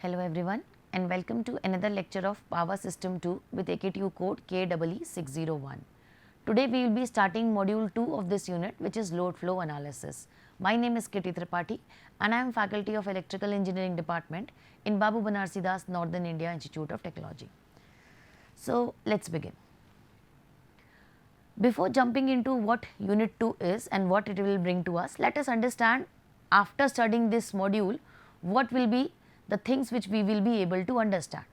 Hello everyone and welcome to another lecture of Power System 2 with AKTU code KEE601. Today we will be starting module 2 of this unit, which is load flow analysis. My name is Kirti Tripathi and I am faculty of Electrical Engineering Department in Babu Banarsi Das Northern India Institute of Technology. So let's begin. Before jumping into what unit 2 is and what it will bring to us, let us understand, after studying this module, what will be the things which we will be able to understand.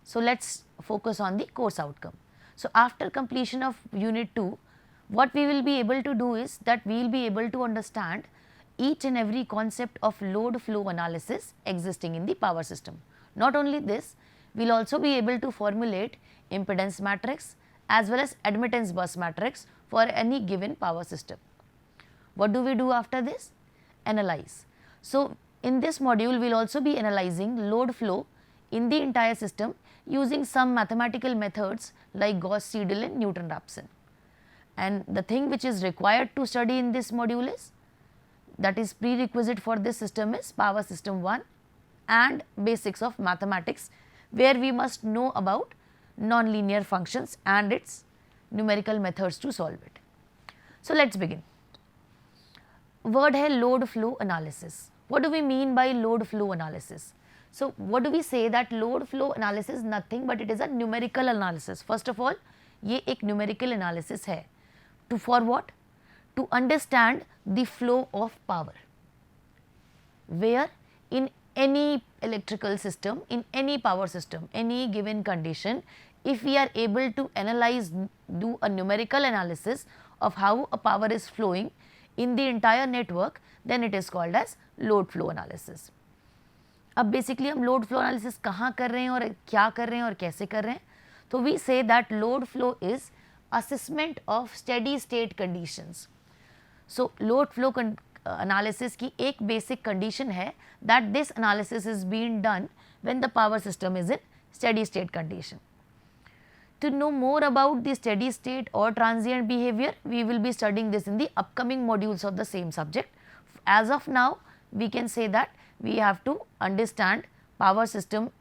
So let's focus on the course outcome. So after completion of unit 2, what we will be able to do is that we will be able to understand each and every concept of load flow analysis existing in the power system. Not only this, we will also be able to formulate impedance matrix as well as admittance bus matrix for any given power system. What do we do after this? Analyze. So in this module, we will also be analyzing load flow in the entire system using some mathematical methods like Gauss-Seidel and Newton-Raphson. And the thing which is required to study in this module is, that is prerequisite for this system, is Power System 1 and basics of mathematics, where we must know about nonlinear functions and its numerical methods to solve it. So let's begin. Word hai load flow analysis. What do we mean by load flow analysis? So what do we say that load flow analysis is nothing but it is a numerical analysis. First of all, ये एक numerical analysis है. To for what? To understand the flow of power. Where in any electrical system, in any power system, any given condition, if we are able to analyze, do a numerical analysis of how a power is flowing in the entire network, then it is called as load flow analysis. अब basically हम load flow analysis कहाँ कर रहे हैं और क्या कर रहे हैं और कैसे कर रहे हैं? तो we say that load flow is assessment of steady state conditions. So load flow analysis की एक basic condition है that this analysis is being done when the power system is in steady state condition. To know more about the steady state or transient behavior, we will be studying this in the upcoming modules of the same subject. As of now, we can say that we have to understand power system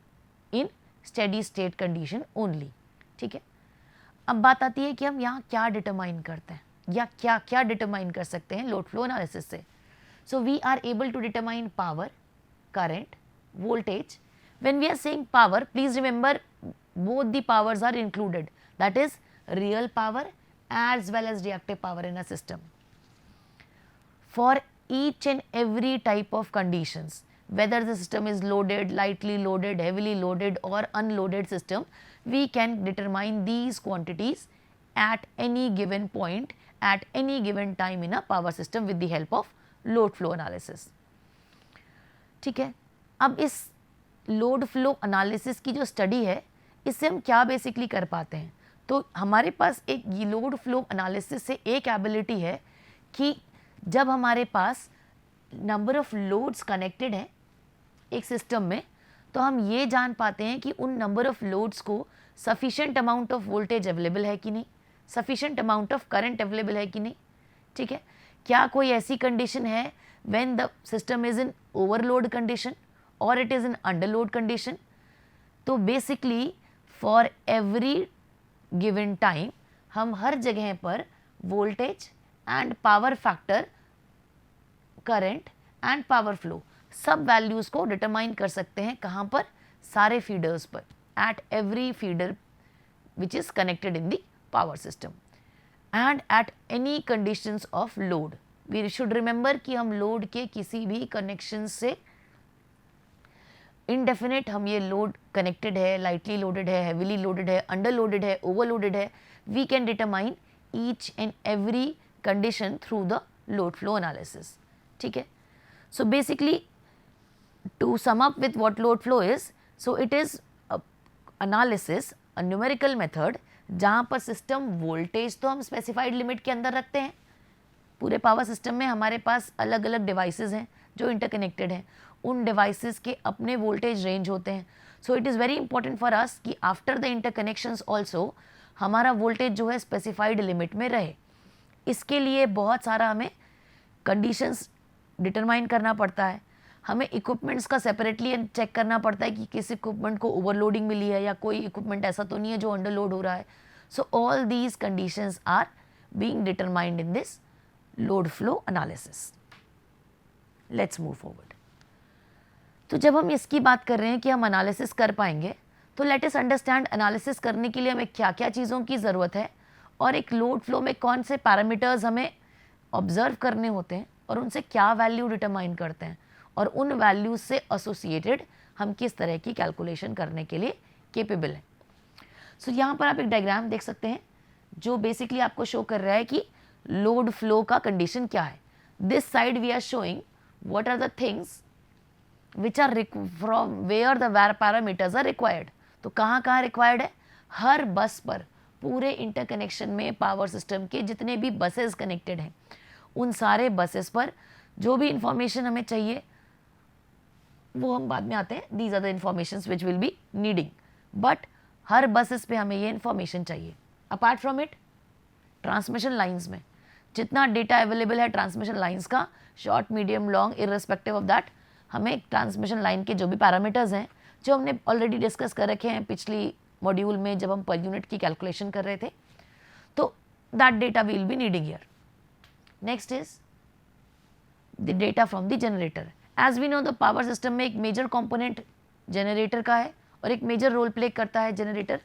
in steady state condition only. ठीक है, अब बात आती है कि हम यहाँ क्या डिटरमाइन करते हैं या क्या क्या डिटरमाइन कर सकते हैं लोड फ्लो एनालिसिस से. So we are able to determine power, current, voltage. When we are saying power, please remember both the powers are included, that is real power as well as reactive power in a system. For each and every type of conditions, whether the system is loaded, lightly loaded, heavily loaded or unloaded system, we can determine these quantities at any given point, at any given time in a power system with the help of load flow analysis. ठीक है, अब इस load flow analysis की जो study है, इससे हम क्या बेसिकली कर पाते हैं? तो हमारे पास एक लोड फ्लो एनालिसिस से एक एबिलिटी है कि जब हमारे पास नंबर ऑफ लोड्स कनेक्टेड हैं एक सिस्टम में, तो हम ये जान पाते हैं कि उन नंबर ऑफ लोड्स को sufficient amount of voltage available है कि नहीं, sufficient amount of current available है कि नहीं. ठीक है, क्या कोई ऐसी कंडीशन है when the system is in overload condition और it is in underload condition. तो basically for every given time हम हर जगह पर voltage and power factor, current and power flow सब वैल्यूज़ को डिटरमाइन कर सकते हैं. कहाँ पर? सारे फीडर्स पर, at every feeder which is connected in the power system and at any conditions of load. We should remember कि हम लोड के किसी भी कनेक्शन से इनडेफिनेट हम ये लोड कनेक्टेड है, लाइटली लोडेड है, हेविली लोडेड है, अंडरलोडेड है, ओवरलोडेड है, we can determine each and every condition through the load flow analysis. ठीक है, so basically to sum up with what load flow is, so it is analysis, a numerical method जहाँ पर system voltage तो हम specified limit के अंदर रखते हैं. पूरे पावर सिस्टम में हमारे पास अलग अलग डिवाइसेस हैं जो इंटरकनेक्टेड हैं, उन डिवाइसेस के अपने वोल्टेज रेंज होते हैं. So it is very important for us कि आफ्टर द इंटरकनेक्शंस ऑल्सो हमारा वोल्टेज जो है स्पेसिफाइड लिमिट में रहे. इसके लिए बहुत सारा हमें कंडीशंस डिटरमाइन करना पड़ता है. हमें इक्विपमेंट्स का सेपरेटली चेक करना पड़ता है कि किस इक्विपमेंट को ओवरलोडिंग मिली है या कोई इक्विपमेंट ऐसा तो नहीं है जो अंडरलोड हो रहा है. So all these conditions are being determined in this load flow analysis. Let's move forward. तो जब हम इसकी बात कर रहे हैं कि हम एनालिसिस कर पाएंगे, तो लेट अस अंडरस्टैंड एनालिसिस करने के लिए हमें क्या क्या चीज़ों की ज़रूरत है और एक लोड फ्लो में कौन से पैरामीटर्स हमें ऑब्जर्व करने होते हैं और उनसे क्या वैल्यू डिटरमाइन करते हैं और उन वैल्यूज से एसोसिएटेड हम किस तरह की कैलकुलेशन करने के लिए केपेबल हैं. सो यहाँ पर आप एक डायग्राम देख सकते हैं जो बेसिकली आपको शो कर रहा है कि लोड फ्लो का कंडीशन क्या है. This side we are showing what are the things which are from where the parameters are required. तो कहाँ रिक्वायर्ड है? हर बस पर, पूरे इंटरकनेक्शन में पावर सिस्टम के जितने भी बसेस कनेक्टेड हैं उन सारे बसेस पर जो भी इंफॉर्मेशन हमें चाहिए वो हम बाद में आते हैं. These are the informations which will be needing, but हर बसेस पे हमें ये इंफॉर्मेशन चाहिए. Apart from it, transmission lines में जितना डेटा अवेलेबल है ट्रांसमिशन लाइंस का, short, medium, long, irrespective of that, हमें ट्रांसमिशन लाइन के जो भी पैरामीटर्स हैं जो हमने ऑलरेडी डिस्कस कर रखे हैं पिछली मॉड्यूल में जब हम पर यूनिट की कैलकुलेशन कर रहे थे, तो that data will be needing here. Next is the data from the generator. As we know the power system में एक मेजर कंपोनेंट जनरेटर का है और एक मेजर रोल प्ले करता है generator.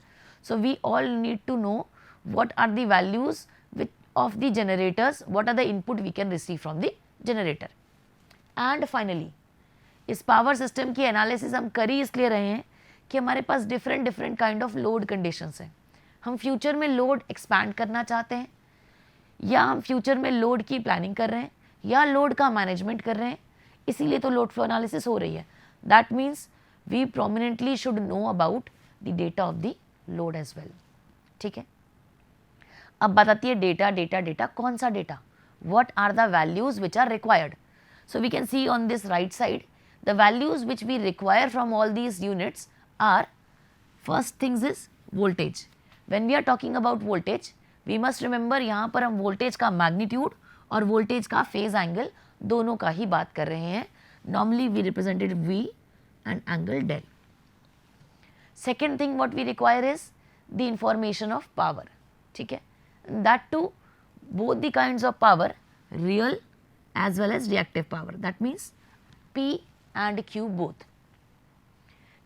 So we all need to know what are the values of the generators, what are the input we can receive from the generator. And finally, इस power system की analysis हम कर ही इसलिए रहे हैं कि हमारे पास different kind of load conditions हैं. हम फ्यूचर में लोड एक्सपैंड करना चाहते हैं या हम फ्यूचर में लोड की प्लानिंग कर रहे हैं या लोड का मैनेजमेंट कर रहे हैं, इसीलिए तो लोड फ्लो एनालिसिस हो रही है. That means we prominently should know about the data of the load as well. ठीक है, अब बताती है डेटा कौन सा data, what are the values which are required. So we can see on this right side the values which we require from all these units are, first things is voltage. When we are talking about voltage, we must remember यहाँ पर हम voltage का magnitude और voltage का phase angle दोनों का ही बात कर रहे हैं. Normally we represented V and angle del. Second thing what we require is the information of power. ठीक है, that too both the kinds of power, real as well as reactive power, that means P and Q both.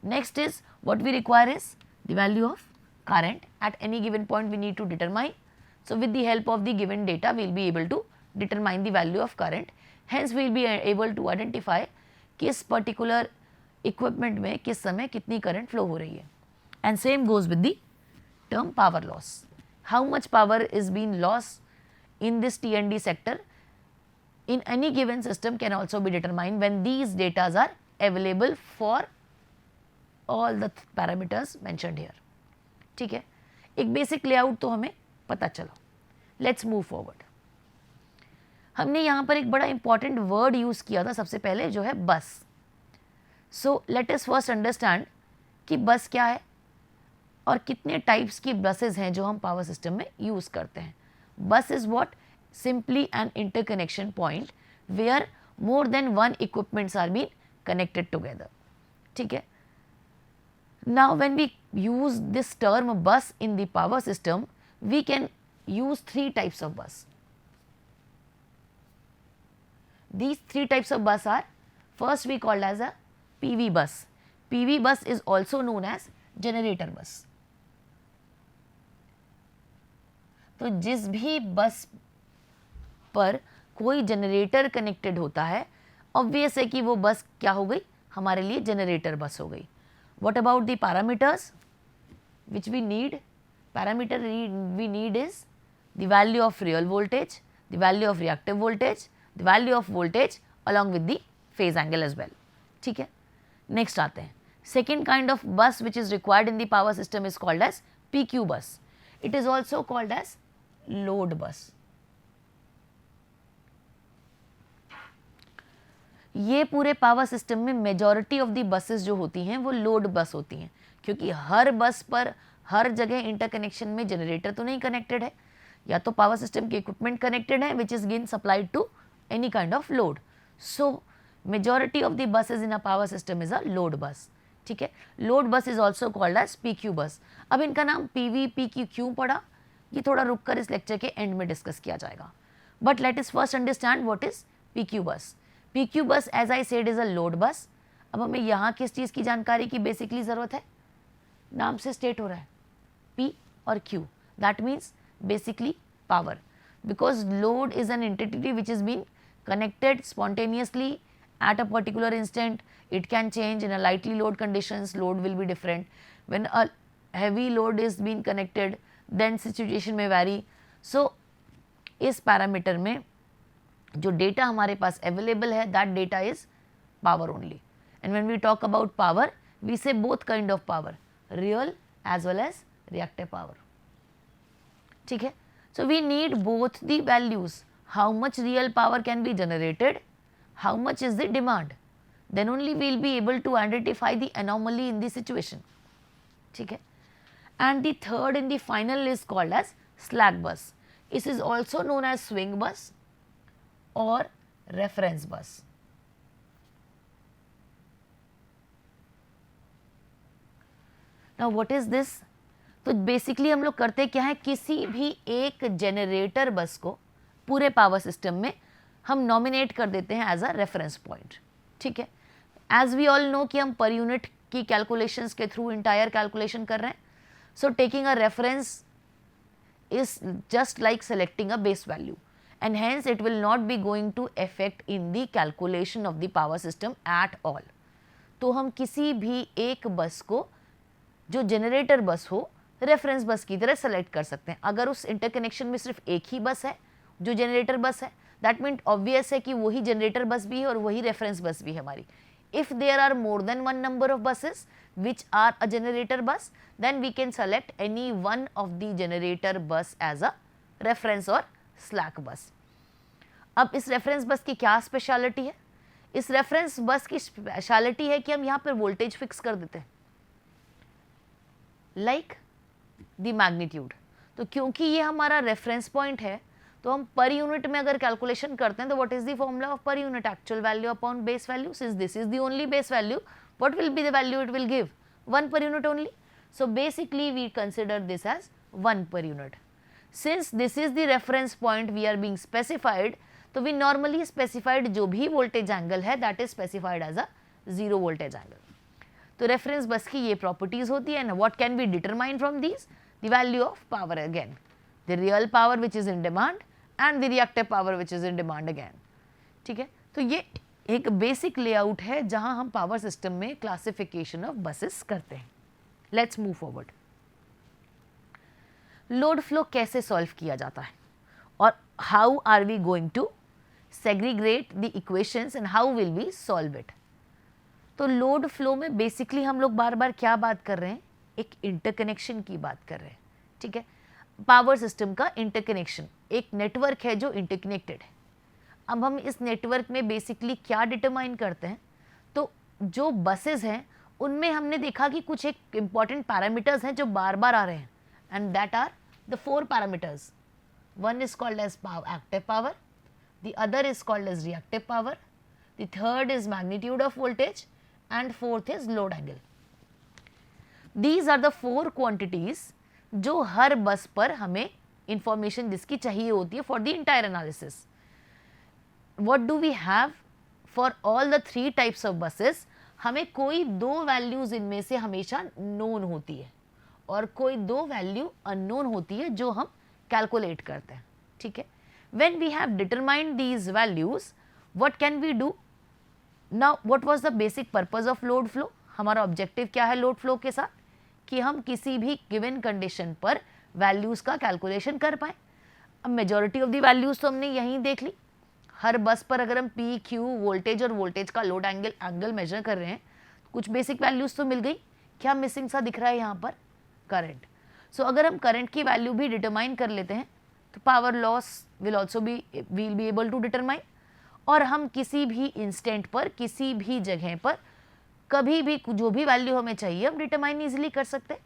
Next is what we require is the value of current at any given point we need to determine. So with the help of the given data we will be able to determine the value of current. Hence we will be able to identify किस particular equipment में किस समय कितनी current flow हो रही है. And same goes with the term power loss. How much power is being lost in this T&D sector in any given system can also be determined when these data are available for all the parameters mentioned here. ठीक है, एक basic layout तो हमें पता चला. Let's move forward. हमने यहाँ पर एक बड़ा इंपॉर्टेंट वर्ड यूज़ किया था सबसे पहले जो है बस. So let us first understand कि बस क्या है और कितने टाइप्स की बसेस हैं जो हम पावर सिस्टम में यूज़ करते हैं. Bus is what? Simply an interconnection point where more than one equipments are been connected together. ठीक है, now when we use this term bus in the power system we can use three types of bus. These three types of bus are, first we called as a PV bus. PV bus is also known as generator bus. तो जिस भी बस पर कोई generator connected होता है obvious है कि वो बस क्या हो गई, हमारे लिए जनरेटर बस हो गई. What about the parameters which we need? Parameter we need is the value of real voltage, the value of reactive voltage, the value of voltage along with the phase angle as well. ठीक है, next आते हैं. Second kind of bus which is required in the power system is called as PQ bus. It is also called as load bus. ये पूरे power system में majority of the buses जो होती हैं वो लोड बस होती हैं, क्योंकि हर बस पर हर जगह इंटरकनेक्शन में जनरेटर तो नहीं कनेक्टेड है, या तो पावर सिस्टम के इक्विपमेंट कनेक्टेड है which is gain supplied to any kind of load. So Majority of the buses in a power system is a load bus. ठीक है, load bus is also called as PQ bus. अब इनका नाम PV PQ क्यों पड़ा, ये थोड़ा रुक कर इस लेक्चर के एंड में डिस्कस किया जाएगा. But let us first understand what is PQ bus. PQ bus as I said is a load bus. अब हमें यहाँ किस चीज़ की जानकारी की बेसिकली ज़रूरत है, नाम से स्टेट हो रहा है P और Q, that means basically power, because load is an entity which is been connected spontaneously at a particular instant. It can change. In a lightly load conditions, load will be different. When a heavy load is being connected, then situation may vary. So इस parameter में जो data हमारे पास available है, that data is power only. And when we talk about power, we say both kind of power, real as well as reactive power. ठीक है, so we need both the values. How much real power can be generated, how much is the demand, then only we will be able to identify the anomaly in the situation. ठीक है, and the third and the final is called as slack bus. This is also known as swing bus or reference bus. Now what is this? तो basically हम लोग करते क्या है, किसी भी एक जनरेटर बस को पूरे पावर सिस्टम में हम नॉमिनेट कर देते हैं एज अ रेफरेंस पॉइंट. ठीक है, एज वी ऑल नो कि हम पर यूनिट की कैलकुलेशंस के थ्रू इंटायर कैलकुलेशन कर रहे हैं. So taking a reference is just like selecting a base value, and hence it will not be going to affect in the calculation of the power system at all. तो हम किसी भी एक बस को जो जनरेटर बस हो reference बस की तरह सेलेक्ट कर सकते हैं. अगर उस इंटरकनेक्शन में सिर्फ एक ही बस है जो जनरेटर बस है, दैट मीन ऑब्वियस है कि वही जनरेटर बस भी है और वही रेफरेंस बस भी है हमारी. If there are more than one number of buses which are a generator bus, then we can select any one of the generator bus as a reference और स्लैक बस. अब इस रेफरेंस बस की क्या स्पेशलिटी है, इस reference बस की स्पेशलिटी है कि हम यहाँ पर वोल्टेज फिक्स कर देते हैं लाइक द मैग्नीट्यूड. तो क्योंकि ये हमारा रेफरेंस पॉइंट है, तो हम पर यूनिट में अगर कैलकुलेशन करते हैं तो what is the formula of per unit, actual value upon base value. Since this is the only base value, what will be the value it will give, 1 per unit only. So basically we consider this as 1 per unit. Since this is the reference point we are being specified, तो we normally specified जो भी voltage angle है that is specified as a 0 voltage angle. तो reference बस की ये properties होती है. And what can we determine from these? The value of power again, the real power which is in demand and the reactive power which is in demand again. ठीक है, तो ये एक बेसिक लेआउट है जहां हम पावर सिस्टम में classification of buses करते हैं. Let's move forward. Load flow कैसे सॉल्व किया जाता है और how are we going to segregate the equations and how will we solve it. तो लोड फ्लो में बेसिकली हम लोग बार बार क्या बात कर रहे हैं, एक इंटरकनेक्शन की बात कर रहे हैं. ठीक है, पावर सिस्टम का इंटरकनेक्शन, एक नेटवर्क है जो इंटरकनेक्टेड है. अब हम इस नेटवर्क में बेसिकली क्या डिटरमाइन करते हैं, तो जो बसेस हैं उनमें हमने देखा कि कुछ एक इम्पॉर्टेंट पैरामीटर्स हैं जो बार बार आ रहे हैं, and that are the 4 parameters. One is called as active power, the other is called as reactive power, the third is magnitude of voltage, and fourth is load angle. These are the 4 quantities जो हर बस पर हमें information जिसकी चाहिए होती है for the entire analysis. What do we have for all the 3 types of buses? हमें कोई 2 वैल्यूज इनमें से हमेशा नोन होती है और कोई 2 वैल्यू अननोन होती है जो हम कैलकुलेट करते हैं. ठीक है, when we have determined these values, what can we do? Now what was the basic purpose of load flow? हमारा ऑब्जेक्टिव क्या है लोड फ्लो के साथ, कि हम किसी भी गिवन कंडीशन पर वैल्यूज का कैलकुलेशन कर पाए. अब मेजॉरिटी ऑफ द वैल्यूज तो हमने यहीं देख ली. हर बस पर अगर हम पी क्यू वोल्टेज और वोल्टेज का लोड एंगल मेजर कर रहे हैं, कुछ बेसिक वैल्यूज तो मिल गई. क्या मिसिंग सा दिख रहा है यहाँ पर, करंट. सो अगर हम करंट की वैल्यू भी डिटरमाइन कर लेते हैं तो power loss will also will be able to determine. और हम किसी भी इंस्टेंट पर किसी भी जगह पर कभी भी जो भी वैल्यू हमें चाहिए हम डिटरमाइन इजीली कर सकते हैं.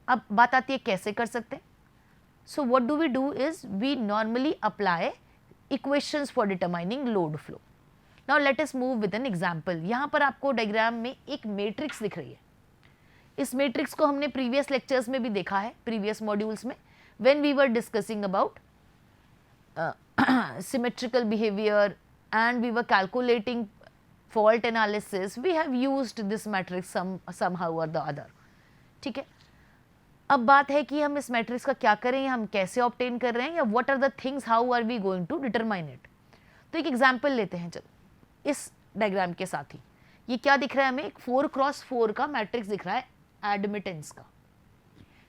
अब बात आती है कैसे कर सकते हैं. So what do we do is we normally apply equations for determining load flow. Now let us move with an example. यहाँ पर आपको डायग्राम में एक मैट्रिक्स दिख रही है। इस मैट्रिक्स को हमने प्रीवियस लेक्चर्स में भी देखा है, प्रीवियस मॉड्यूल्स में, when we were discussing about symmetrical behavior and we were calculating fault analysis, we have used this matrix somehow or the other। ठीक है, अब बात है कि हम इस मैट्रिक्स का क्या करें, हम कैसे ऑब्टेन कर रहे हैं, या what are the things, how are we going to determine it. तो एक एग्जांपल लेते हैं, चलो इस डायग्राम के साथ ही। ये क्या दिख रहा है हमें, एक 4x4 का मैट्रिक्स दिख रहा है एडमिटेंस का।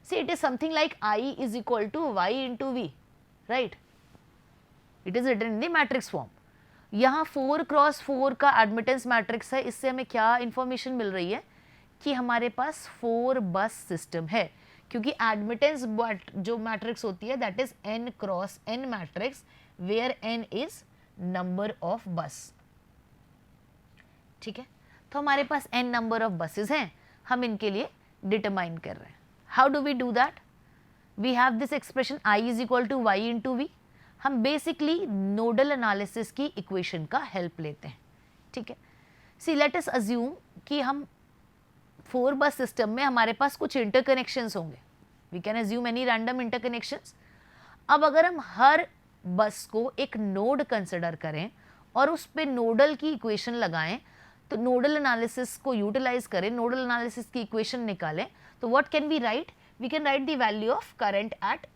See it is something like I is equal to Y into V, right, it is written in the matrix form. यहाँ 4x4 का एडमिटेंस मैट्रिक्स है। इससे हमें क्या इंफॉर्मेशन मिल रही है कि हमारे पास 4 बस सिस्टम है, क्योंकि एडमिटेंस जो मैट्रिक्स होती है that is n cross n matrix, where n is number of bus. ठीक है, तो हमारे पास n नंबर ऑफ बसेस हैं, हम इनके लिए डिटरमाइन कर रहे हैं। How do we do that, we have this expression I is equal to Y into V। हम बेसिकली नोडल एनालिसिस की इक्वेशन का हेल्प लेते हैं। ठीक है, सी लेट अस अज्यूम कि हम 4 बस सिस्टम में हमारे पास कुछ इंटरकनेक्शंस होंगे, we can assume any random interconnections. अब अगर हम हर बस को एक नोड कंसिडर करें और उस पे नोडल की इक्वेशन लगाएं, तो नोडल एनालिसिस को यूटिलाइज करें, नोडल एनालिसिस की इक्वेशन निकालें, तो what can we write, we can write the value of current at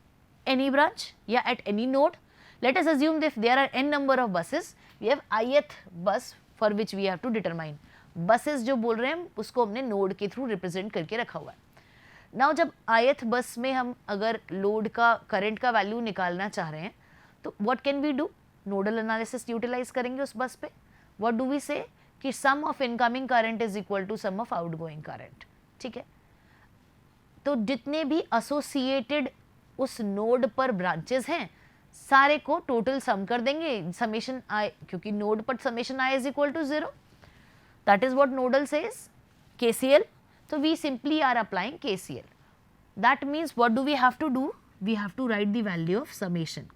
any branch या at any node. Let us assume that if there are n number of buses, we have ith bus for which we have to determine। buses जो बोल रहे हैं उसको हमने node के through represent करके रखा हुआ है। नाउ जब ith बस में हम अगर लोड का करंट का वैल्यू निकालना चाह रहे हैं, तो what can we do, nodal analysis utilise करेंगे उस बस पे। व्हाट डू वी से कि sum of incoming current is equal to sum of outgoing current. ठीक है, तो जितने भी एसोसिएटेड उस नोड पर ब्रांचेस हैं सारे को टोटल सम कर देंगे, समेशन I, क्योंकि नोड पर summation I is equal to 0, that is what nodal says, KCL। तो we simply are applying KCL। That means what do we have to do, we have to write the value of summation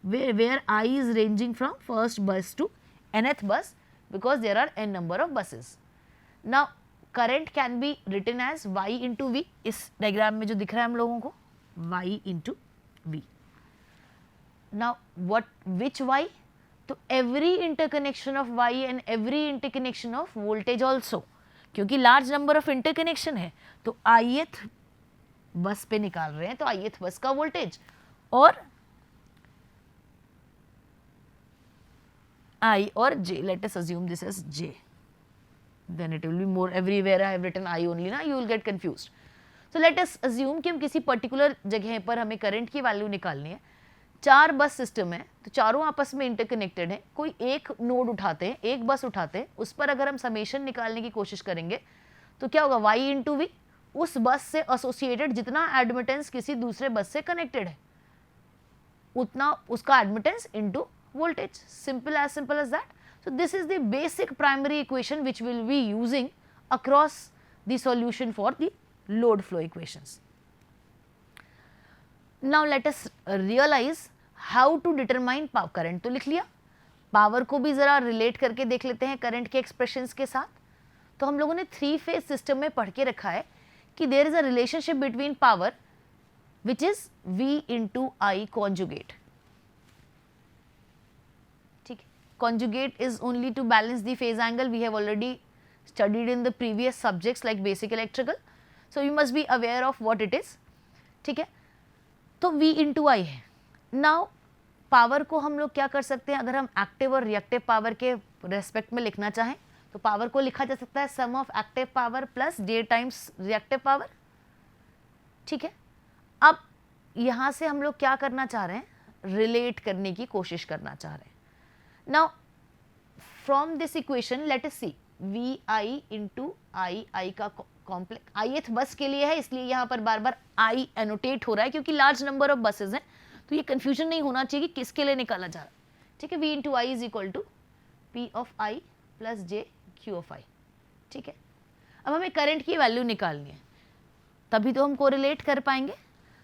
where I is ranging from first bus to nth bus because there are n number of buses। now current can be written as Y into V। इस diagram में जो दिख रहा है हम लोगों को Y into V। Now what, which Y, तो every interconnection of Y and every interconnection of voltage also, क्योंकि large number of interconnection है, तो ith बस पे निकाल रहे हैं, तो ith बस का वोल्टेज और I और J, let us assume this as J, then it will be more, everywhere I have written I only ना, you will get confused। so let us assume कि हम किसी पर्टिकुलर जगह पर हमें करंट की वैल्यू निकालनी है। 4 बस सिस्टम है, तो चारों आपस में इंटरकनेक्टेड है, कोई एक नोड उठाते हैं, एक बस उठाते हैं, उस पर अगर हम समेशन निकालने की कोशिश करेंगे तो क्या होगा, Y इंटू V, उस बस से एसोसिएटेड जितना एडमिटेंस किसी दूसरे बस से कनेक्टेड है उतना उसका admittance into voltage, simple as that. So this is the basic primary equation which will be using across the solution for the load flow equations. Now let us realize how to determine power। Current तो लिख लिया, power को भी जरा relate करके देख लेते हैं करंट के एक्सप्रेशंस के साथ। तो हम लोगों ने 3 फेज सिस्टम में पढ़ के रखा है कि there is a relationship between power which is V into I conjugate. ठीक है, conjugate is only to balance the phase angle, we have already studied in the previous subjects like basic electrical, so you must be aware of what it is. ठीक है, तो V into I है। Now power को हम लोग क्या कर सकते हैं, अगर हम एक्टिव और रिएक्टिव पावर के रेस्पेक्ट में लिखना चाहें तो पावर को लिखा जा सकता है sum of active power plus J times reactive power. ठीक है, अब यहाँ से हम लोग क्या करना चाह रहे हैं, रिलेट करने की कोशिश करना चाह रहे हैं। Now from this equation let us see VI into I का कॉम्प्लेक्स ith बस के लिए है, इसलिए यहाँ पर बार बार I एनोटेट हो रहा है क्योंकि लार्ज नंबर ऑफ बसेज हैं, तो ये कंफ्यूजन नहीं होना चाहिए कि किसके लिए निकाला जा रहा है। ठीक है, V into I is equal to P of I plus J Q of I। ठीक है, अब हमें करंट की वैल्यू निकालनी है, तभी तो हम कोरिलेट कर पाएंगे।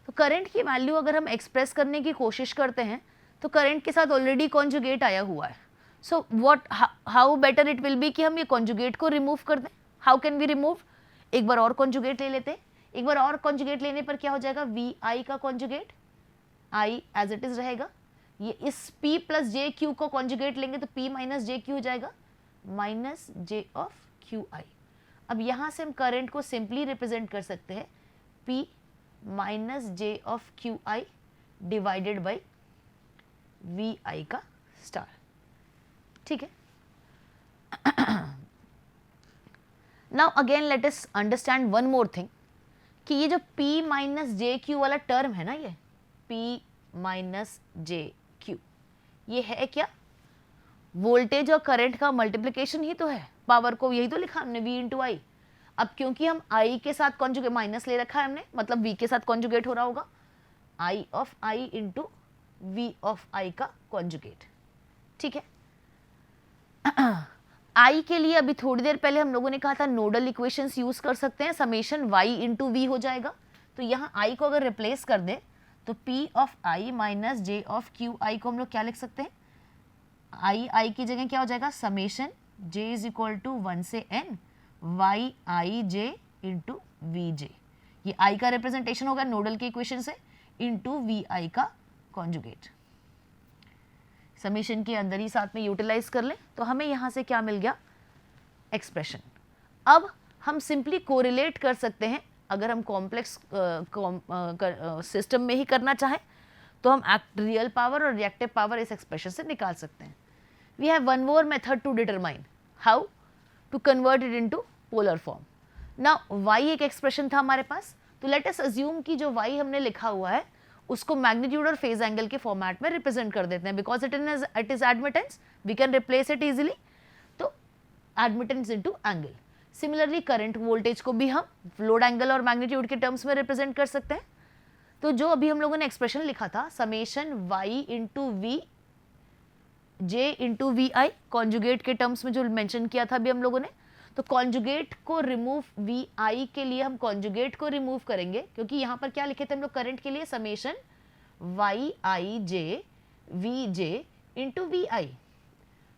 तो करंट की वैल्यू अगर हम एक्सप्रेस करने की कोशिश करते हैं तो करंट के साथ ऑलरेडी कॉन्जुगेट आया हुआ है, so what how better it will be कि हम ये कॉन्जुगेट को रिमूव कर दें. How can we remove? एक बार और कॉन्जुगेट ले लेते हैं. एक बार और कॉन्जुगेट लेने पर क्या हो जाएगा, वी आई का conjugate I as it is रहेगा. ये इस p प्लस जे क्यू को कॉन्जुगेट लेंगे तो p माइनस जे क्यू हो जाएगा, minus J of Q I. अब यहाँ से हम करंट को सिंपली रिप्रेजेंट कर सकते हैं p minus J of Q I divided by V I का स्टार. ठीक है. Now again let us understand one more thing कि ये जो p माइनस जे क्यू वाला टर्म है ना, ये p माइनस जे क्यू, ये है क्या? वोल्टेज और करंट का मल्टीप्लिकेशन ही तो है. पावर को यही तो लिखा हमने v इंटू आई. अब क्योंकि हम i के साथ कॉन्जुगेट माइनस ले रखा है हमने, मतलब v के साथ कॉन्जुगेट हो रहा होगा, i of i into v of i का कॉन्जुगेट. ठीक है. i के लिए अभी थोड़ी देर पहले हम लोगों ने कहा था नोडल इक्वेशंस यूज कर सकते हैं, समेशन y इंटू वी हो जाएगा. तो यहाँ i को अगर रिप्लेस कर दें तो p of i minus J of Q आई को हम लोग क्या लिख सकते हैं, i की जगह क्या हो जाएगा, summation j is equal to 1 से n Y I J into V J. ये i का रिप्रेजेंटेशन होगा नोडल के इक्वेशन से इंटू वी आई का कॉन्जुगेट. समेशन के अंदर ही साथ में यूटिलाइज कर लें तो हमें यहाँ से क्या मिल गया, एक्सप्रेशन. अब हम सिंपली कोरिलेट कर सकते हैं. अगर हम कॉम्प्लेक्स सिस्टम में ही करना चाहें तो हम रियल पावर और रिएक्टिव पावर इस एक्सप्रेशन से निकाल सकते हैं. We have one more method to determine how to convert it into polar form. Now y एक एक्सप्रेशन था हमारे पास, तो लेट अस अज्यूम कि जो y हमने लिखा हुआ है उसको मैग्नीट्यूड और फेज एंगल के फॉर्मेट में रिप्रेजेंट कर देते हैं. Because it is admittance we can replace it easily. तो admittance into angle. Similarly current voltage को भी हम लोड एंगल और मैग्नीट्यूड के टर्म्स में रिप्रेजेंट कर सकते हैं. तो जो अभी हम लोगों ने एक्सप्रेशन लिखा था summation y into V J into V I, conjugate के टर्म्स में जो मेंशन किया था अभी हम लोगों ने, तो कॉन्जुगेट को रिमूव वी आई के लिए हम कॉन्जुगेट को रिमूव करेंगे, क्योंकि यहाँ पर क्या लिखे थे हम लोग करंट के लिए, summation Y I J V J into V I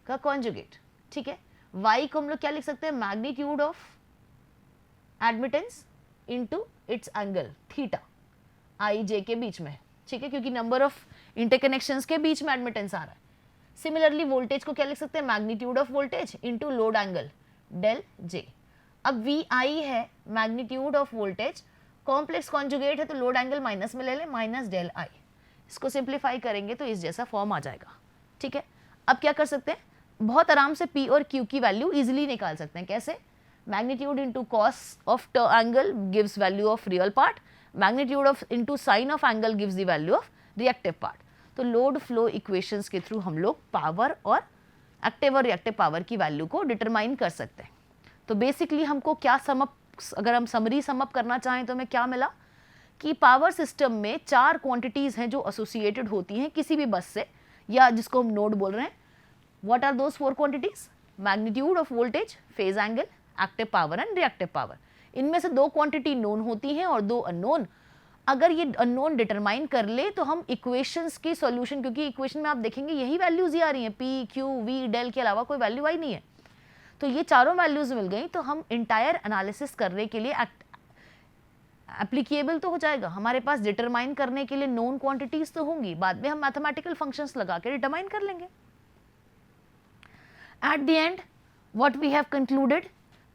का कॉन्जुगेट. ठीक है. y को हम लोग क्या लिख सकते हैं, magnitude of admittance into its angle theta I J के बीच में. ठीक है, क्योंकि नंबर ऑफ इंटरकनेक्शंस के बीच में एडमिटेंस आ रहा है. सिमिलरली वोल्टेज को क्या लिख सकते हैं, magnitude of voltage into load angle del J. अब वी आई है magnitude of voltage, complex conjugate है तो लोड एंगल माइनस में ले लें, माइनस डेल आई. इसको सिंप्लीफाई करेंगे तो इस जैसा फॉर्म आ जाएगा. ठीक है. अब क्या कर सकते हैं, बहुत आराम से p और q की वैल्यू इजीली निकाल सकते हैं. कैसे, magnitude into cos of angle gives value of real part, magnitude of into sine of angle gives the value of reactive part. तो लोड फ्लो इक्वेशंस के थ्रू हम लोग पावर और एक्टिव और रिएक्टिव पावर की वैल्यू को determine कर सकते हैं. तो बेसिकली हमको क्या अगर हम समरी समअप करना चाहें तो हमें क्या मिला कि पावर सिस्टम में 4 क्वांटिटीज हैं जो एसोसिएटेड होती हैं किसी भी बस से, या जिसको हम नोड बोल रहे हैं. What are those 4 quantities? Magnitude of voltage, phase angle, active power and reactive power. इनमें से 2 क्वांटिटी नोन होती हैं और 2 अननोन. अगर ये अननोन डिटरमाइन कर ले तो हम इक्वेशंस की सॉल्यूशन, क्योंकि इक्वेशन में आप देखेंगे यही वैल्यूज ही आ रही हैं, पी क्यू वी डेल के अलावा कोई वैल्यू आई नहीं है. तो ये चारों वैल्यूज मिल गई तो हम इंटायर एनालिसिस करने के लिए एप्लीकेबल तो हो जाएगा. हमारे पास डिटरमाइन करने के लिए नोन क्वांटिटीज तो होंगी, बाद में हम मैथमेटिकल फंक्शंस लगा के डिटरमाइन कर लेंगे. At the end, what we have concluded?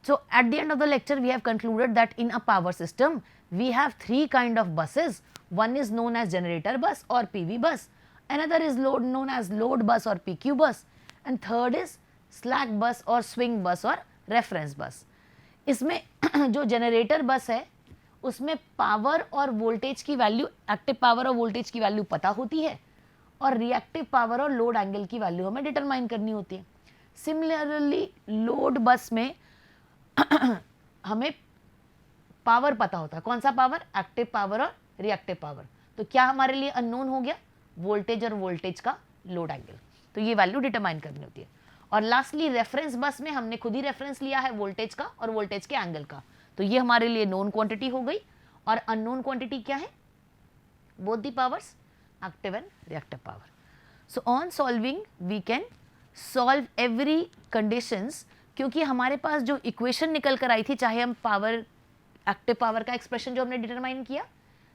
So at the end of the lecture, we have concluded that in a power system, we have 3 kind of buses. One is known as generator bus or PV bus. Another is known as load bus or PQ bus. And third is slack bus or swing bus or reference bus. इसमें जो generator bus है, उसमें power और voltage की value, active power और voltage की value पता होती है, और रिएक्टिव पावर और लोड एंगल की वैल्यू हमें डिटरमाइन करनी होती है. सिमिलरली लोड बस में हमें पावर पता होता है. कौन सा पावर, एक्टिव पावर और रिएक्टिव पावर. तो क्या हमारे लिए अननोन हो गया, वोल्टेज और वोल्टेज का लोड एंगल. तो ये वैल्यू डिटरमाइन करनी होती है. और लास्टली रेफरेंस बस में हमने खुद ही रेफरेंस लिया है वोल्टेज का और वोल्टेज के एंगल का. तो ये हमारे लिए नोन क्वांटिटी हो गई. और अननोन क्वांटिटी क्या है, both the powers, active and reactive power. So on solving we can solve every conditions, क्योंकि हमारे पास जो इक्वेशन निकल कर आई थी, चाहे हम पावर, एक्टिव पावर का एक्सप्रेशन जो हमने डिटरमाइन किया,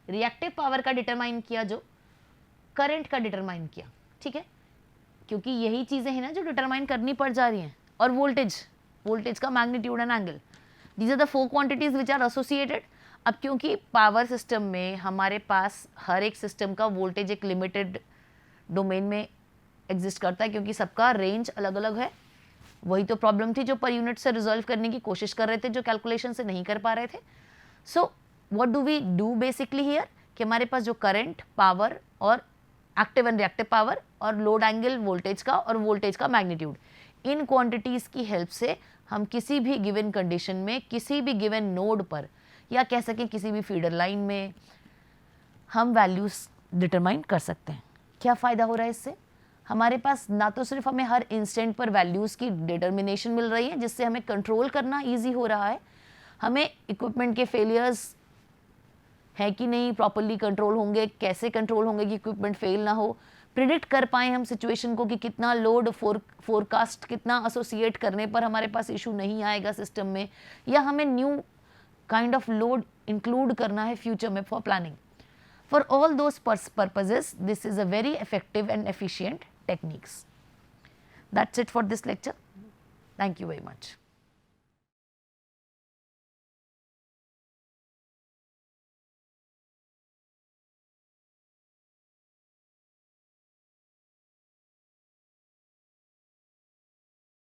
रिएक्टिव पावर का डिटरमाइन किया, जो करंट का डिटरमाइन किया, ठीक है, क्योंकि यही चीज़ें हैं ना जो डिटरमाइन करनी पड़ जा रही हैं, और वोल्टेज का magnitude and angle, these are the 4 quantities which are associated. अब क्योंकि पावर सिस्टम में हमारे पास हर एक सिस्टम का वोल्टेज एक लिमिटेड डोमेन में एग्जिस्ट करता है, क्योंकि सबका रेंज अलग अलग है। वही तो प्रॉब्लम थी जो पर यूनिट से रिजॉल्व करने की कोशिश कर रहे थे, जो कैलकुलेशन से नहीं कर पा रहे थे। So what do we do basically here, कि हमारे पास जो करंट, पावर और एक्टिव एंड रिएक्टिव पावर और लोड एंगल वोल्टेज का और वोल्टेज का मैग्नीट्यूड, इन क्वांटिटीज़ की हेल्प से हम किसी भी गिवन कंडीशन में, किसी भी गिवन नोड पर, या कह सकें किसी भी फीडर लाइन में, हम वैल्यूज़ डिटरमाइन कर सकते हैं। क्या फ़ायदा हो रहा है इससे? हमारे पास ना तो सिर्फ हमें हर इंस्टेंट पर वैल्यूज़ की डिटर्मिनेशन मिल रही है, जिससे हमें कंट्रोल करना ईजी हो रहा है, हमें इक्विपमेंट के फेलियर्स है कि नहीं प्रॉपरली कंट्रोल होंगे, कैसे कंट्रोल होंगे कि इक्विपमेंट फेल ना हो, प्रिडिक्ट कर पाएँ हम सिचुएशन को कि कितना लोड फोरकास्ट कितना एसोसिएट करने पर हमारे पास इशू नहीं आएगा सिस्टम में, या हमें new kind of load include करना है फ्यूचर में for planning. For all those purposes, this is a very effective and efficient techniques. That's it for this lecture. Thank you very much.